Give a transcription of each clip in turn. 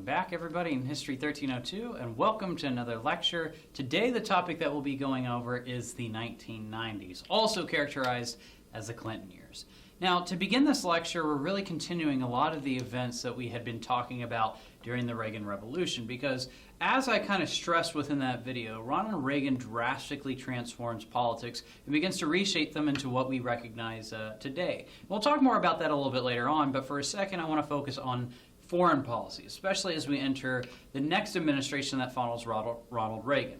back, everybody, in History 1302, and welcome to another lecture. Today, the topic that we'll be going over is the 1990s, also characterized as the Clinton years. Now, to begin this lecture, we're really continuing a lot of the events that we had been talking about during the Reagan Revolution, because as I kind of stressed within that video, Ronald Reagan drastically transforms politics and begins to reshape them into what we recognize today. We'll talk more about that a little bit later on, but for a second, I want to focus on foreign policy, especially as we enter the next administration that follows Ronald Reagan.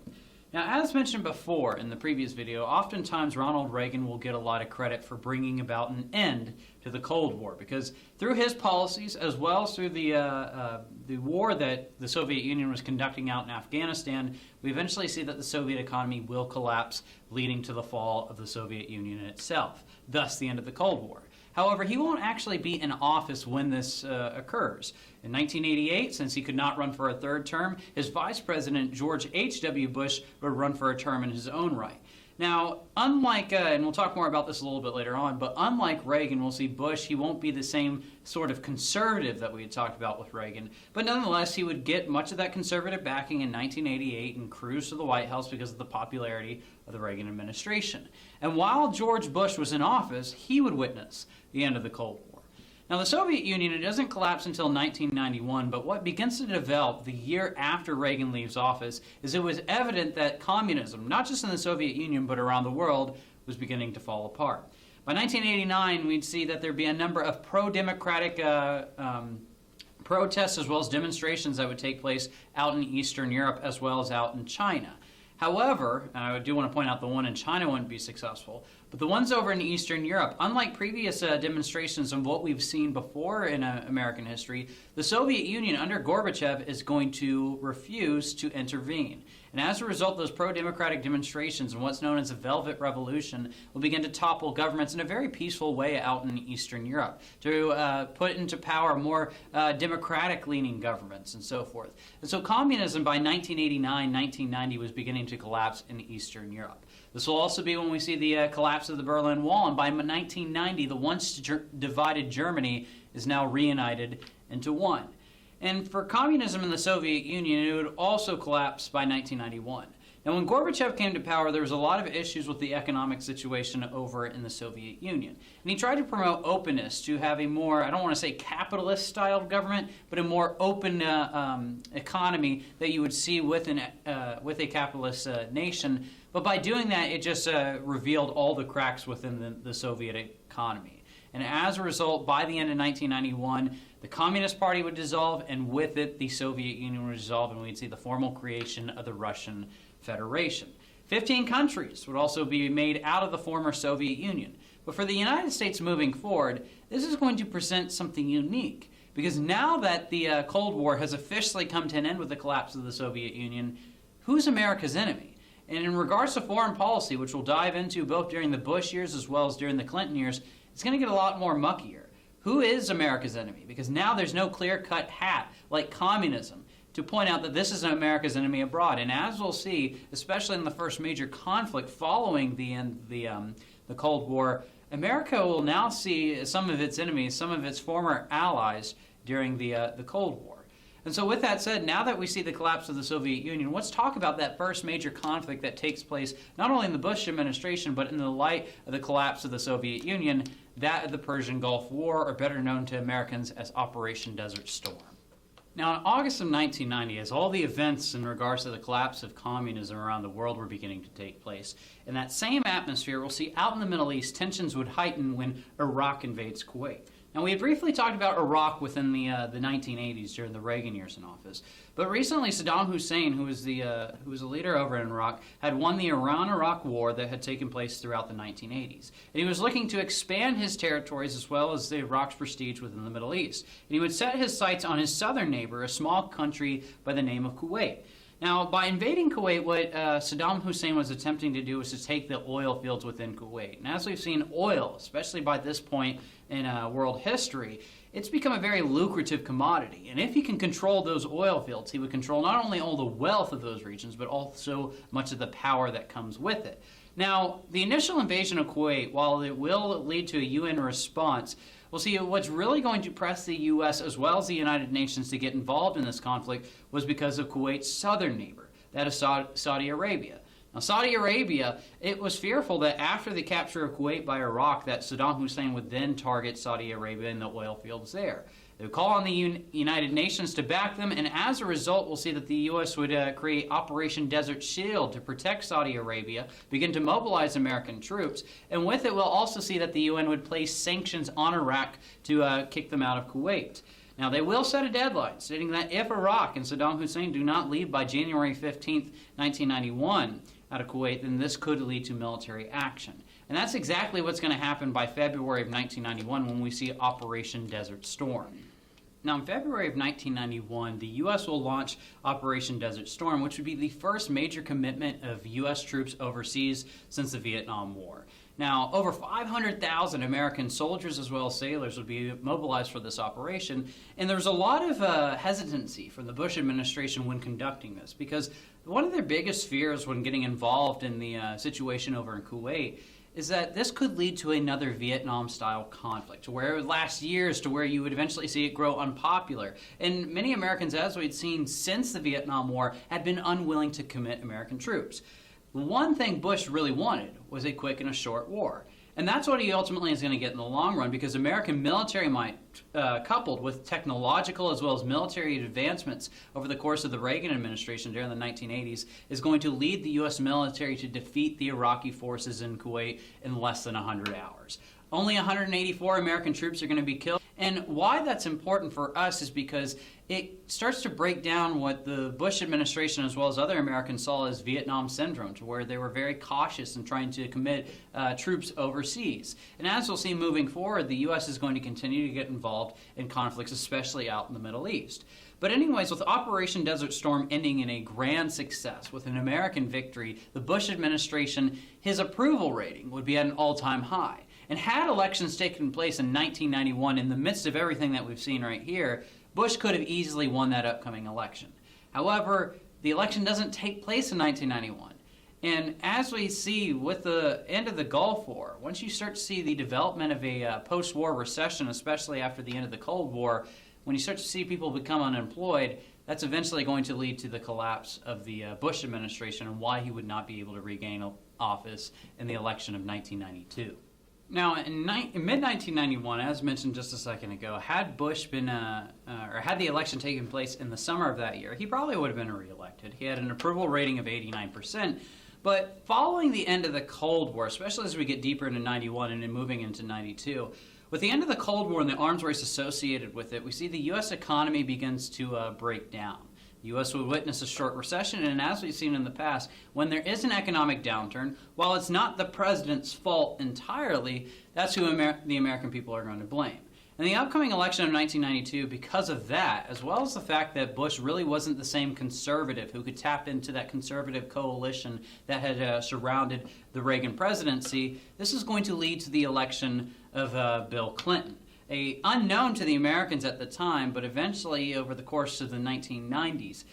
Now, as mentioned before in the previous video, oftentimes Ronald Reagan will get a lot of credit for bringing about an end to the Cold War, because through his policies, as well as through the war that the Soviet Union was conducting out in Afghanistan, we eventually see that the Soviet economy will collapse, leading to the fall of the Soviet Union itself, thus the end of the Cold War. However, he won't actually be in office when this occurs. In 1988, since he could not run for a third term, his vice president, George H.W. Bush, would run for a term in his own right. Now, unlike, and we'll talk more about this a little bit later on, but unlike Reagan, we'll see Bush, he won't be the same sort of conservative that we had talked about with Reagan, but nonetheless, he would get much of that conservative backing in 1988 and cruise to the White House because of the popularity of the Reagan administration. And while George Bush was in office, he would witness the end of the Cold War. Now, the Soviet Union, it doesn't collapse until 1991, but what begins to develop the year after Reagan leaves office is it was evident that communism, not just in the Soviet Union, but around the world, was beginning to fall apart. By 1989, we'd see that there'd be a number of pro-democratic protests as well as demonstrations that would take place out in Eastern Europe as well as out in China. However, and I do want to point out the one in China wouldn't be successful, but the ones over in Eastern Europe, unlike previous demonstrations of what we've seen before in American history, the Soviet Union under Gorbachev is going to refuse to intervene. And as a result, those pro-democratic demonstrations and what's known as the Velvet Revolution will begin to topple governments in a very peaceful way out in Eastern Europe, to put into power more democratic-leaning governments and so forth. And so communism by 1989, 1990 was beginning to collapse in Eastern Europe. This will also be when we see the collapse of the Berlin Wall, and by 1990, the once divided Germany is now reunited into one. And for communism in the Soviet Union, it would also collapse by 1991. Now, when Gorbachev came to power, there was a lot of issues with the economic situation over in the Soviet Union. And he tried to promote openness to have a more, I don't want to say capitalist-styled government, but a more open economy that you would see with a capitalist nation. But by doing that, it just revealed all the cracks within the Soviet economy. And as a result, by the end of 1991, the Communist Party would dissolve, and with it, the Soviet Union would dissolve, and we'd see the formal creation of the Russian Federation. 15 countries would also be made out of the former Soviet Union. But for the United States moving forward, this is going to present something unique, because now that the Cold War has officially come to an end with the collapse of the Soviet Union, who's America's enemy? And in regards to foreign policy, which we'll dive into both during the Bush years as well as during the Clinton years, it's going to get a lot more muckier. Who is America's enemy? Because now there's no clear-cut hat like communism to point out that this is America's enemy abroad. And as we'll see, especially in the first major conflict following the end of the Cold War, America will now see some of its enemies, some of its former allies during the Cold War. And so with that said, now that we see the collapse of the Soviet Union, let's talk about that first major conflict that takes place not only in the Bush administration, but in the light of the collapse of the Soviet Union, that of the Persian Gulf War, or better known to Americans as Operation Desert Storm. Now, in August of 1990, as all the events in regards to the collapse of communism around the world were beginning to take place, in that same atmosphere, we'll see out in the Middle East, tensions would heighten when Iraq invades Kuwait. Now, we had briefly talked about Iraq within the 1980s during the Reagan years in office, but recently Saddam Hussein, who was a leader over in Iraq, had won the Iran-Iraq War that had taken place throughout the 1980s. And he was looking to expand his territories as well as Iraq's prestige within the Middle East. And he would set his sights on his southern neighbor, a small country by the name of Kuwait. Now, by invading Kuwait, what Saddam Hussein was attempting to do was to take the oil fields within Kuwait. And as we've seen, oil, especially by this point in world history, it's become a very lucrative commodity. And if he can control those oil fields, he would control not only all the wealth of those regions, but also much of the power that comes with it. Now, the initial invasion of Kuwait, while it will lead to a UN response, we'll see what's really going to press the U.S. as well as the United Nations to get involved in this conflict was because of Kuwait's southern neighbor, that is Saudi Arabia. Now, Saudi Arabia, it was fearful that after the capture of Kuwait by Iraq, that Saddam Hussein would then target Saudi Arabia and the oil fields there. They would call on the United Nations to back them, and as a result, we'll see that the U.S. would create Operation Desert Shield to protect Saudi Arabia, begin to mobilize American troops, and with it, we'll also see that the UN would place sanctions on Iraq to kick them out of Kuwait. Now, they will set a deadline, stating that if Iraq and Saddam Hussein do not leave by January 15th, 1991, out of Kuwait, then this could lead to military action. And that's exactly what's going to happen by February of 1991 when we see Operation Desert Storm. Now, in February of 1991, the U.S. will launch Operation Desert Storm, which would be the first major commitment of U.S. troops overseas since the Vietnam War. Now, over 500,000 American soldiers as well as sailors would be mobilized for this operation, and there was a lot of hesitancy from the Bush administration when conducting this, because one of their biggest fears when getting involved in the situation over in Kuwait is that this could lead to another Vietnam-style conflict, where it would last years to where you would eventually see it grow unpopular. And many Americans, as we'd seen since the Vietnam War, had been unwilling to commit American troops. The one thing Bush really wanted was a quick and a short war. And that's what he ultimately is going to get in the long run, because American military might, coupled with technological as well as military advancements over the course of the Reagan administration during the 1980s, is going to lead the U.S. military to defeat the Iraqi forces in Kuwait in less than 100 hours. Only 184 American troops are going to be killed. And why that's important for us is because it starts to break down what the Bush administration as well as other Americans saw as Vietnam syndrome, to where they were very cautious in trying to commit troops overseas. And as we'll see moving forward, the U.S. is going to continue to get involved in conflicts, especially out in the Middle East. But anyways, with Operation Desert Storm ending in a grand success, with an American victory, the Bush administration, his approval rating would be at an all-time high. And had elections taken place in 1991 in the midst of everything that we've seen right here, Bush could have easily won that upcoming election. However, the election doesn't take place in 1991. And as we see with the end of the Gulf War, once you start to see the development of a post-war recession, especially after the end of the Cold War, when you start to see people become unemployed, that's eventually going to lead to the collapse of the Bush administration and why he would not be able to regain office in the election of 1992. Now, in mid-1991, as mentioned just a second ago, had Bush been, or had the election taken place in the summer of that year, he probably would have been reelected. He had an approval rating of 89%. But following the end of the Cold War, especially as we get deeper into 91 and then moving into 92, with the end of the Cold War and the arms race associated with it, we see the U.S. economy begins to break down. The U.S. would witness a short recession, and as we've seen in the past, when there is an economic downturn, while it's not the president's fault entirely, that's who the American people are going to blame. In the upcoming election of 1992, because of that, as well as the fact that Bush really wasn't the same conservative who could tap into that conservative coalition that had surrounded the Reagan presidency, this is going to lead to the election of Bill Clinton. Unknown to the Americans at the time, but eventually over the course of the 1990s,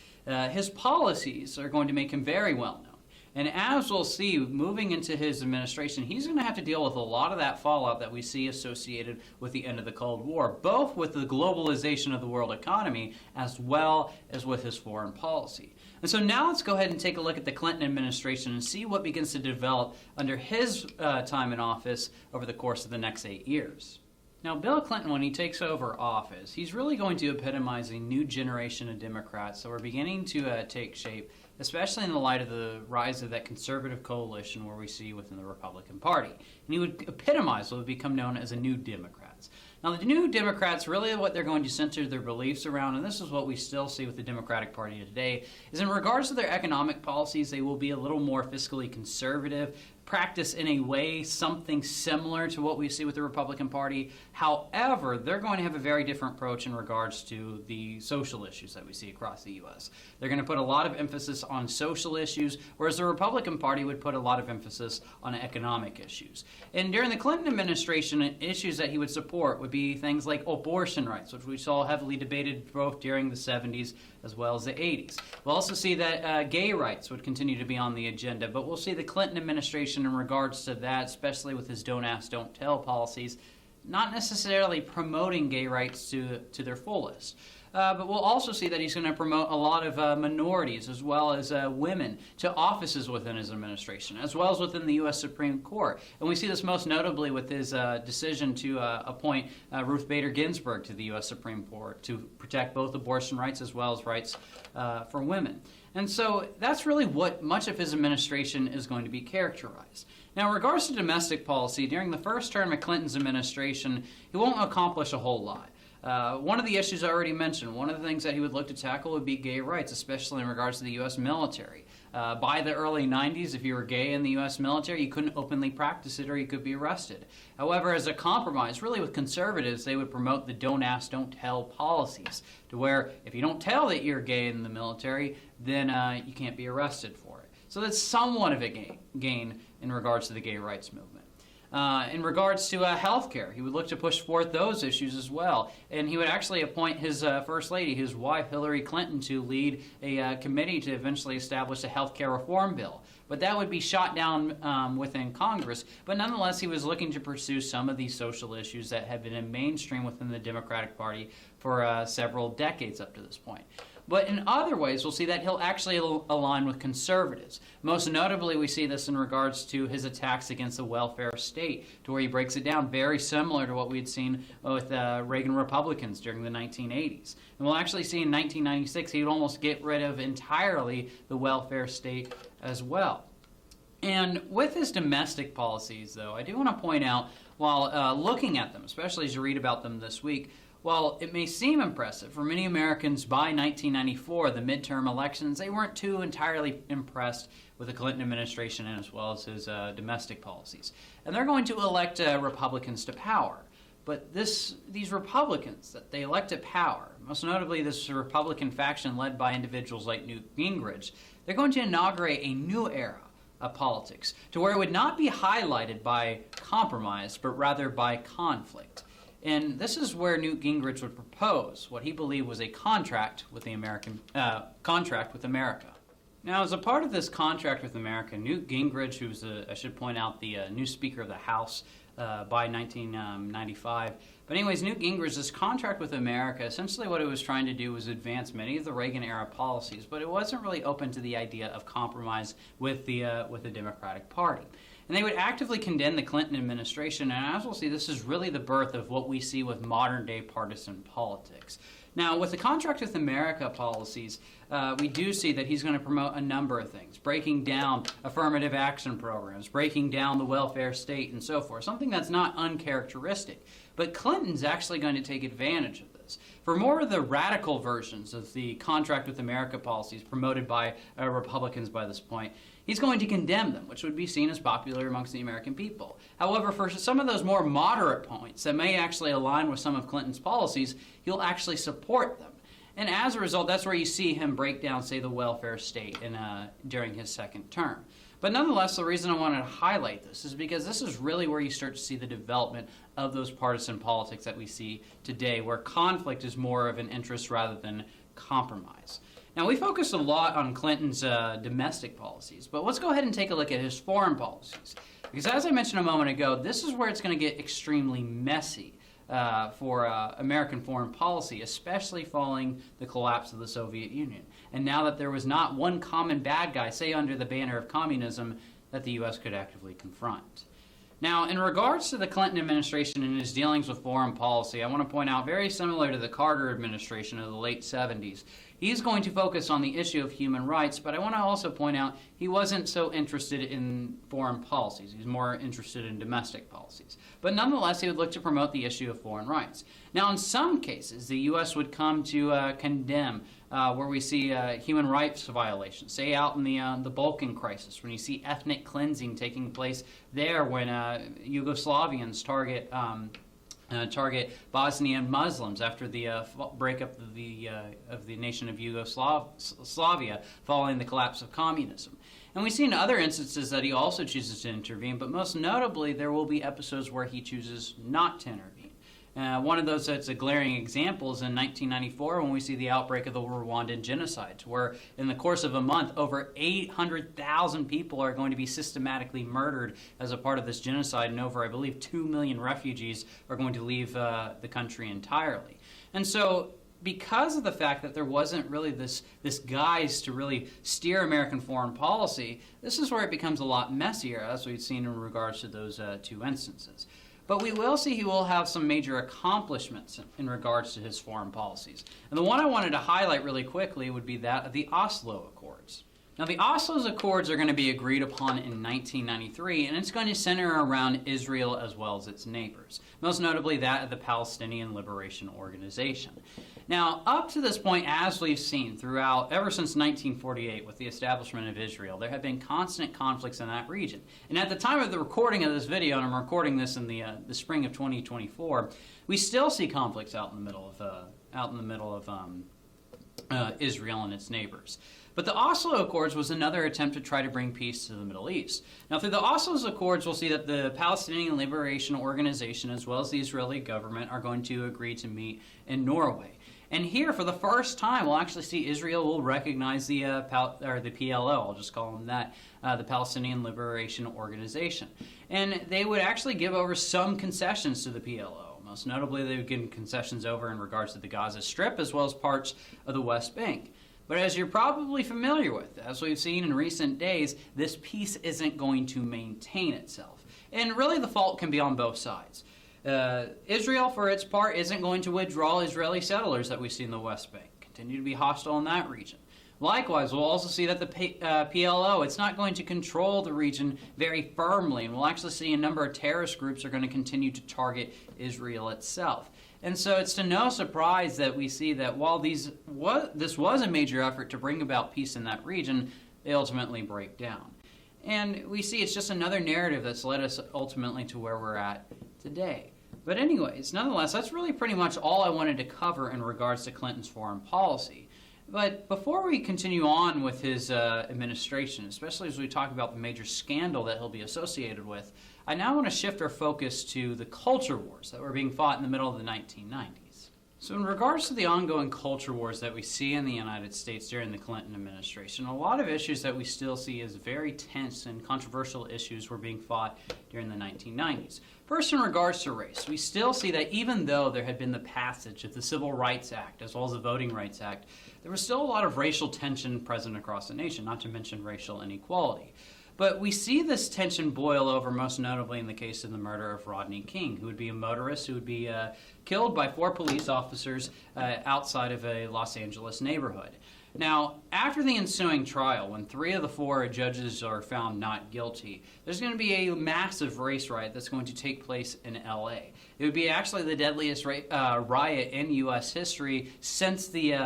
his policies are going to make him very well known. And as we'll see, moving into his administration, he's going to have to deal with a lot of that fallout that we see associated with the end of the Cold War, both with the globalization of the world economy as well as with his foreign policy. And so now let's go ahead and take a look at the Clinton administration and see what begins to develop under his time in office over the course of the next 8 years. Now, Bill Clinton, when he takes over office, he's really going to epitomize a new generation of Democrats that are beginning to take shape, especially in the light of the rise of that conservative coalition where we see within the Republican Party. And he would epitomize what would become known as a New Democrats. Now, the New Democrats, really what they're going to center their beliefs around, and this is what we still see with the Democratic Party today, is in regards to their economic policies, they will be a little more fiscally conservative, practice in a way something similar to what we see with the Republican Party. However, they're going to have a very different approach in regards to the social issues that we see across the U.S. They're going to put a lot of emphasis on social issues, whereas the Republican Party would put a lot of emphasis on economic issues. And during the Clinton administration, issues that he would support would be things like abortion rights, which we saw heavily debated both during the 70s as well as the 80s. We'll also see that gay rights would continue to be on the agenda, but we'll see the Clinton administration administration in regards to that, especially with his don't ask, don't tell policies, not necessarily promoting gay rights to their fullest. But we'll also see that he's going to promote a lot of minorities as well as women to offices within his administration, as well as within the U.S. Supreme Court. And we see this most notably with his decision to appoint Ruth Bader Ginsburg to the U.S. Supreme Court to protect both abortion rights as well as rights for women. And so that's really what much of his administration is going to be characterized. Now, in regards to domestic policy, during the first term of Clinton's administration, he won't accomplish a whole lot. One of the issues I already mentioned, one of the things that he would look to tackle would be gay rights, especially in regards to the U.S. military. By the early 90s, if you were gay in the U.S. military, you couldn't openly practice it or you could be arrested. However, as a compromise, really with conservatives, they would promote the don't ask, don't tell policies, to where if you don't tell that you're gay in the military, then you can't be arrested for it. So that's somewhat of a gain in regards to the gay rights movement. In regards to health care, he would look to push forth those issues as well. And he would actually appoint his First Lady, his wife, Hillary Clinton, to lead a committee to eventually establish a health care reform bill. But that would be shot down within Congress. But nonetheless, he was looking to pursue some of these social issues that have been in mainstream within the Democratic Party for several decades up to this point. But in other ways, we'll see that he'll actually align with conservatives. Most notably, we see this in regards to his attacks against the welfare state, to where he breaks it down very similar to what we had seen with Reagan Republicans during the 1980s. And we'll actually see in 1996, he would almost get rid of entirely the welfare state as well. And with his domestic policies, though, I do want to point out, while looking at them, especially as you read about them this week, while it may seem impressive, for many Americans by 1994, the midterm elections, they weren't too entirely impressed with the Clinton administration and as well as his domestic policies. And they're going to elect Republicans to power. But these Republicans that they elect to power, most notably this Republican faction led by individuals like Newt Gingrich, they're going to inaugurate a new era of politics, to where it would not be highlighted by compromise, but rather by conflict. And this is where Newt Gingrich would propose what he believed was a contract with the contract with America. Now, as a part of this contract with America, Newt Gingrich, who's I should point out the new Speaker of the House by 1995. But anyways, Newt Gingrich's contract with America, essentially what it was trying to do was advance many of the Reagan-era policies, but it wasn't really open to the idea of compromise with the Democratic Party. And they would actively condemn the Clinton administration, and as we'll see, this is really the birth of what we see with modern-day partisan politics. Now, with the Contract with America policies, we do see that he's going to promote a number of things, breaking down affirmative action programs, breaking down the welfare state, and so forth, something that's not uncharacteristic. But Clinton's actually going to take advantage of this. For more of the radical versions of the Contract with America policies promoted by Republicans by this point, he's going to condemn them, which would be seen as popular amongst the American people. However, for some of those more moderate points that may actually align with some of Clinton's policies, he'll actually support them. And as a result, that's where you see him break down, say, the welfare state during his second term. But nonetheless, the reason I wanted to highlight this is because this is really where you start to see the development of those partisan politics that we see today, where conflict is more of an interest rather than compromise. Now, we focused a lot on Clinton's domestic policies, but let's go ahead and take a look at his foreign policies. Because as I mentioned a moment ago, this is where it's going to get extremely messy for American foreign policy, especially following the collapse of the Soviet Union. And now that there was not one common bad guy, say under the banner of communism, that the U.S. could actively confront. Now, in regards to the Clinton administration and his dealings with foreign policy, I want to point out, very similar to the Carter administration of the late 70s, he's going to focus on the issue of human rights, but I want to also point out he wasn't so interested in foreign policies. He's more interested in domestic policies. But nonetheless, he would look to promote the issue of foreign rights. Now, in some cases, the U.S. would come to condemn where we see human rights violations, say out in the Balkan crisis, when you see ethnic cleansing taking place there when Yugoslavians target Bosnian Muslims after the breakup of the nation of Yugoslavia following the collapse of communism. And we see in other instances that he also chooses to intervene, but most notably there will be episodes where he chooses not to intervene. One of those that's a glaring example is in 1994 when we see the outbreak of the Rwandan genocide, where in the course of a month, over 800,000 people are going to be systematically murdered as a part of this genocide, and over, I believe, 2 million refugees are going to leave the country entirely. And so, because of the fact that there wasn't really this guise to really steer American foreign policy, this is where it becomes a lot messier, as we've seen in regards to those two instances. But we will see he will have some major accomplishments in regards to his foreign policies. And the one I wanted to highlight really quickly would be that of the Oslo Accords. Now, the Oslo Accords are going to be agreed upon in 1993, and it's going to center around Israel as well as its neighbors, most notably that of the Palestinian Liberation Organization. Now, up to this point, as we've seen throughout, ever since 1948 with the establishment of Israel, there have been constant conflicts in that region. And at the time of the recording of this video, and I'm recording this in the spring of 2024, we still see conflicts out in the middle of Israel and its neighbors. But the Oslo Accords was another attempt to try to bring peace to the Middle East. Now, through the Oslo Accords, we'll see that the Palestinian Liberation Organization as well as the Israeli government are going to agree to meet in Norway. And here, for the first time, we'll actually see Israel will recognize the PLO, I'll just call them that, the Palestinian Liberation Organization. And they would actually give over some concessions to the PLO. Most notably, they would give concessions over in regards to the Gaza Strip as well as parts of the West Bank. But as you're probably familiar with, as we've seen in recent days, this peace isn't going to maintain itself. And really the fault can be on both sides. Israel, for its part, isn't going to withdraw Israeli settlers that we see in the West Bank, continue to be hostile in that region. Likewise, we'll also see that the PLO, it's not going to control the region very firmly, and we'll actually see a number of terrorist groups are going to continue to target Israel itself. And so it's to no surprise that we see that while this was a major effort to bring about peace in that region, they ultimately break down. And we see it's just another narrative that's led us ultimately to where we're at today. But anyways, nonetheless, that's really pretty much all I wanted to cover in regards to Clinton's foreign policy. But before we continue on with his administration, especially as we talk about the major scandal that he'll be associated with, I now want to shift our focus to the culture wars that were being fought in the middle of the 1990s. So in regards to the ongoing culture wars that we see in the United States during the Clinton administration, a lot of issues that we still see as very tense and controversial issues were being fought during the 1990s. First, in regards to race, we still see that even though there had been the passage of the Civil Rights Act as well as the Voting Rights Act, there was still a lot of racial tension present across the nation, not to mention racial inequality. But we see this tension boil over most notably in the case of the murder of Rodney King, who would be a motorist who would be killed by 4 police officers outside of a Los Angeles neighborhood. Now, after the ensuing trial, when 3 of the 4 judges are found not guilty, there's going to be a massive race riot that's going to take place in L.A. It would be actually the deadliest riot in U.S. history since the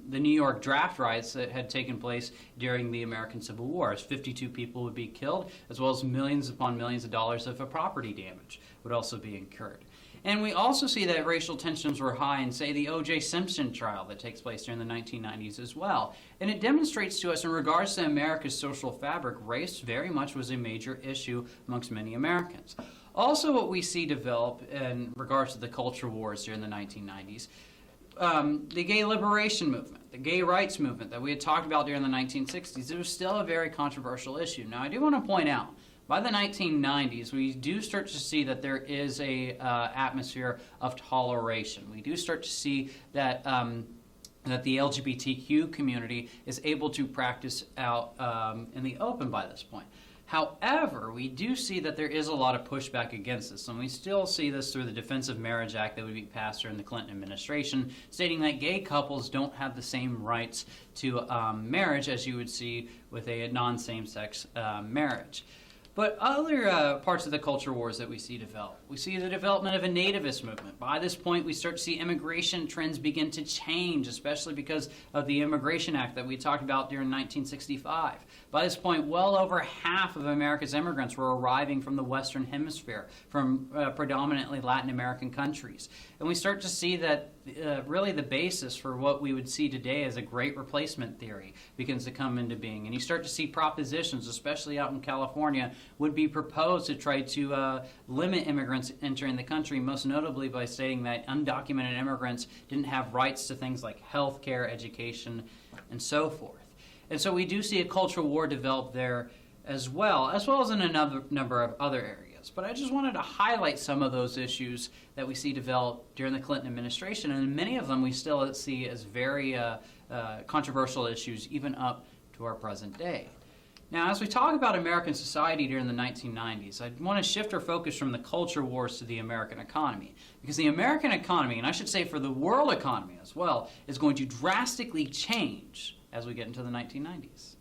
New York draft riots that had taken place during the American Civil War. 52 people would be killed, as well as millions upon millions of dollars of property damage would also be incurred. And we also see that racial tensions were high in, say, the O.J. Simpson trial that takes place during the 1990s as well. And it demonstrates to us, in regards to America's social fabric, race very much was a major issue amongst many Americans. Also, what we see develop in regards to the culture wars during the 1990s, the gay liberation movement, the gay rights movement that we had talked about during the 1960s, it was still a very controversial issue. Now, I do want to point out, by the 1990s, we do start to see that there is a atmosphere of toleration. We do start to see that that the LGBTQ community is able to practice out in the open by this point. However, we do see that there is a lot of pushback against this, and we still see this through the Defense of Marriage Act that would be passed during the Clinton administration, stating that gay couples don't have the same rights to marriage as you would see with a non-same-sex marriage. But other parts of the culture wars that we see develop. We see the development of a nativist movement. By this point, we start to see immigration trends begin to change, especially because of the Immigration Act that we talked about during 1965. By this point, well over half of America's immigrants were arriving from the Western Hemisphere, from predominantly Latin American countries. And we start to see that really the basis for what we would see today as a great replacement theory begins to come into being. And you start to see propositions, especially out in California, would be proposed to try to limit immigrants entering the country, most notably by stating that undocumented immigrants didn't have rights to things like health care, education, and so forth. And so we do see a cultural war develop there as well as in a number of other areas. But I just wanted to highlight some of those issues that we see develop during the Clinton administration, and many of them we still see as very controversial issues even up to our present day. Now, as we talk about American society during the 1990s, I want to shift our focus from the culture wars to the American economy. Because the American economy, and I should say for the world economy as well, is going to drastically change as we get into the 1990s.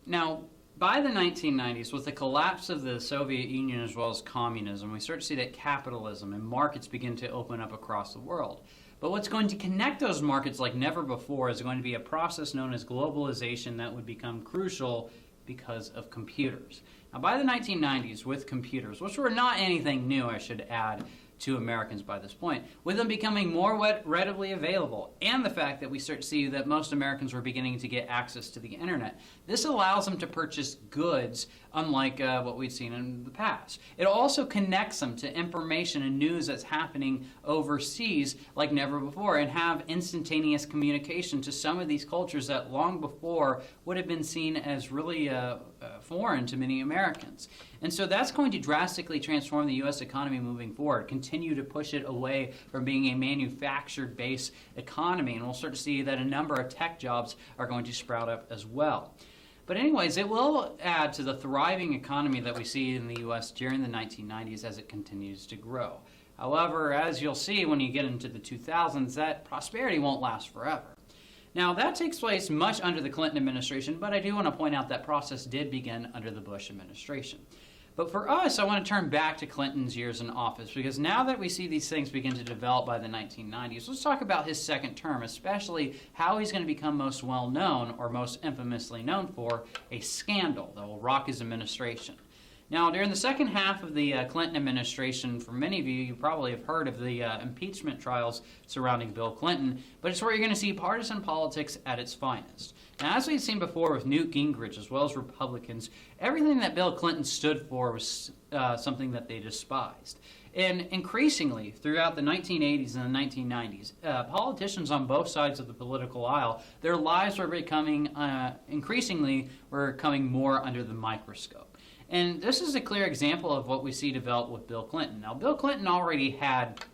Now, by the 1990s, with the collapse of the Soviet Union as well as communism, we start to see that capitalism and markets begin to open up across the world. But what's going to connect those markets like never before is going to be a process known as globalization that would become crucial because of computers. Now, by the 1990s, with computers, which were not anything new, I should add, to Americans by this point, with them becoming more readily available, and the fact that we start to see that most Americans were beginning to get access to the internet. This allows them to purchase goods unlike what we'd seen in the past. It also connects them to information and news that's happening overseas like never before, and have instantaneous communication to some of these cultures that long before would have been seen as really foreign to many Americans. And so that's going to drastically transform the U.S. economy moving forward, continue to push it away from being a manufactured-based economy, and we'll start to see that a number of tech jobs are going to sprout up as well. But anyways, it will add to the thriving economy that we see in the U.S. during the 1990s as it continues to grow. However, as you'll see when you get into the 2000s, that prosperity won't last forever. Now, that takes place much under the Clinton administration, but I do want to point out that process did begin under the Bush administration. But for us, I want to turn back to Clinton's years in office, because now that we see these things begin to develop by the 1990s, let's talk about his second term, especially how he's going to become most well-known, or most infamously known for, a scandal that will rock his administration. Now, during the second half of the Clinton administration, for many of you, you probably have heard of the impeachment trials surrounding Bill Clinton, but it's where you're going to see partisan politics at its finest. Now, as we've seen before with Newt Gingrich as well as Republicans, everything that Bill Clinton stood for was something that they despised. And increasingly, throughout the 1980s and the 1990s, politicians on both sides of the political aisle, their lives were becoming, increasingly, were coming more under the microscope. And this is a clear example of what we see develop with Bill Clinton. Now, Bill Clinton already had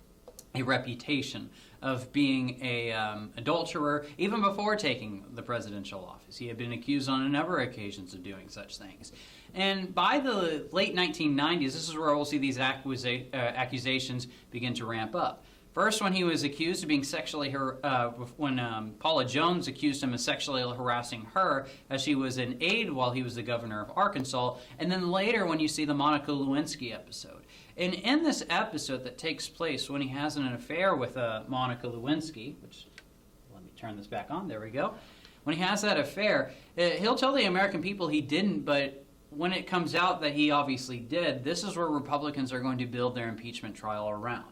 a reputation of being an adulterer even before taking the presidential office. He had been accused on a number of occasions of doing such things. And by the late 1990s, this is where we'll see these accusations begin to ramp up. First, when he was accused of being sexually, when Paula Jones accused him of sexually harassing her as she was an aide while he was the governor of Arkansas, and then later when you see the Monica Lewinsky episode. And in this episode that takes place when he has an affair with Monica Lewinsky, which, let me turn this back on, there we go. When he has that affair, he'll tell the American people he didn't, but when it comes out that he obviously did, this is where Republicans are going to build their impeachment trial around.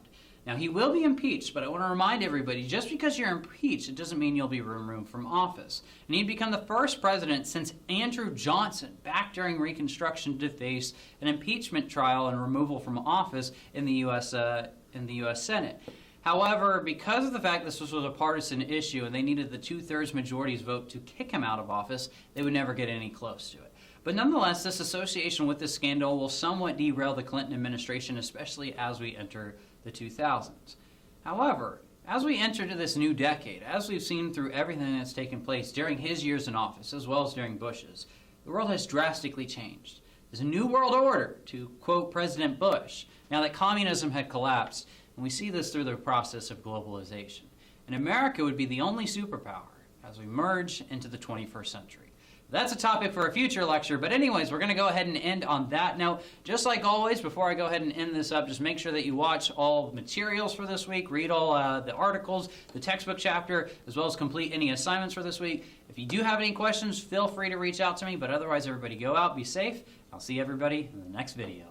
Now, he will be impeached, but I want to remind everybody, just because you're impeached, it doesn't mean you'll be removed from office. And he'd become the first president since Andrew Johnson, back during Reconstruction, to face an impeachment trial and removal from office in the U.S. Senate. However, because of the fact this was a partisan issue and they needed the 2/3 majority's vote to kick him out of office, they would never get any close to it. But nonetheless, this association with this scandal will somewhat derail the Clinton administration, especially as we enter the 2000s. However, as we enter to this new decade, as we've seen through everything that's taken place during his years in office, as well as during Bush's, the world has drastically changed. There's a new world order, to quote President Bush, now that communism had collapsed, and we see this through the process of globalization. And America would be the only superpower as we merge into the 21st century. That's a topic for a future lecture, but anyways, we're going to go ahead and end on that note. Just like always, before I go ahead and end this up, just make sure that you watch all materials for this week, read all the articles, the textbook chapter, as well as complete any assignments for this week. If you do have any questions, feel free to reach out to me, but otherwise, everybody go out, be safe. I'll see everybody in the next video.